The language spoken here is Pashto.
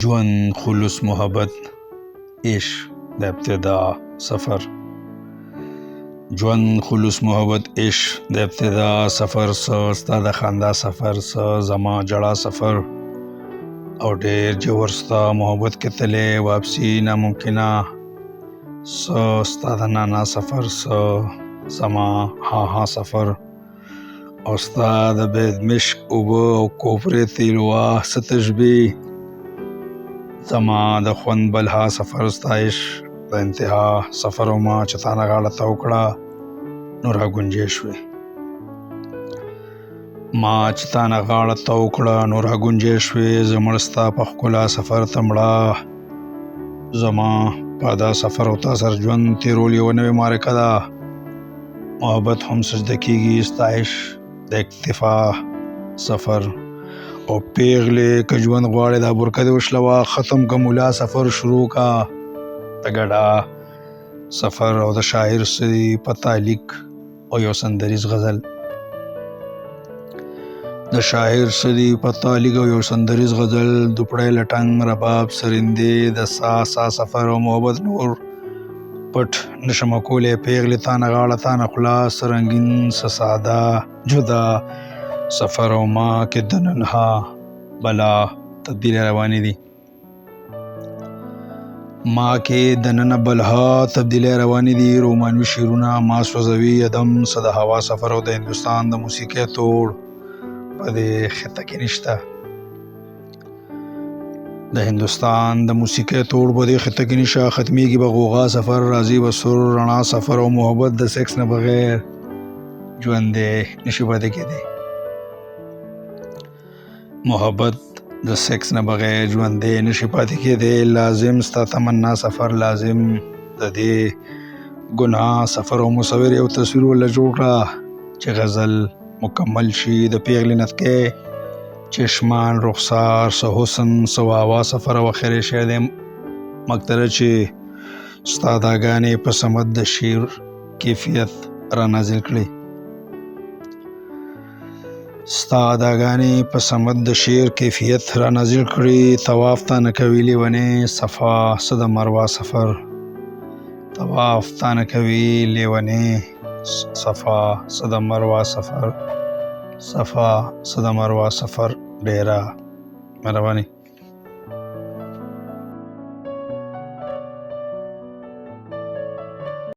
ژوند، خلوص، محبت، عشق د ابتدا سفر. ژوند، خلوص، محبت، عشق د ابتدا سفر. ستا د خندا سفر، زما جړا سفر، او ډیر ژور ستا محبت کې تللی واپسي ناممکنه. ستا د نانا سفر، زما ها ها سفر، او ستا د بید مشک اوبه او کوپرې تیل واه څه تشبیه. زما د خوند بلها سفر، ستا عشق د انتها سفر. او ما چې تا نه غاړه تاو کړه نو راګونجې شوې. ما چې تا نه غاړه تاو کړه نو راګونجې شوې. زه مړ ستا په ښکلا سفر ته مړه. زما په دا سفر او تا سره ژوند تېرول یوه نوې معرکه ده. محبت هم سجده کېږي، ستا عشق د اکتفا سفر. او پیغلې که ژوند غواړې دا برکه دې وشلوه، ختم که مولا سفر شروع کا. د ګډا سفر او د شاعر سری په تعلیق او یو سندریز غزل. د شاعر سری په تعلیق او یو سندریز غزل. دوپړی لټنګ رباب سرندې د سا سا سفر. او محبت نور پټ نشم کولی پیغلې تا نه غاړه تا نه خوله. سرنګین سه ساده جدا سفر. او ما کې د ننها بلا تبدیلی روانې دي. ما کې د ننه بلها تبدیلی روانې دي. رومانوي شعرونه ما سوځوي ادم څه د هوا سفر. او د هندوستان د موسیقۍ توړ په دې خطه کې نشته. د هندوستان د موسیقۍ توړ په دې خطه کې نشته. ختمیږي به غوغا سفر، راځي به سر رڼا سفر. او محبت د سیکس نه بغیر ژوند دی نشي پاتې کېدی. محبت د سیکس نه بغیر ژوند دی نشي پاتې کېدی. لازم ستا تمنا سفر، لازم د دې ګناه سفر. او مصور یو تصویر ولا جوړ کړه چې غزل مکمل شي. د پیغلې نتکۍ چشمان رخسار سه حسن سه واوا سفر. او اخري شعر دی مقطره چې ستا داګانې په سمت د شعر کیفیت را نازل کړي. ستا داګانې په سمت د شعر کیفیت را نازل کړي. طواف تا نه کوي لیونۍ صفا څه د مروه سفر. طواف تا نه کوي لیونۍ صفا څه د مروه سفر. صفا څه د مروه سفر. ډیره مهرباني.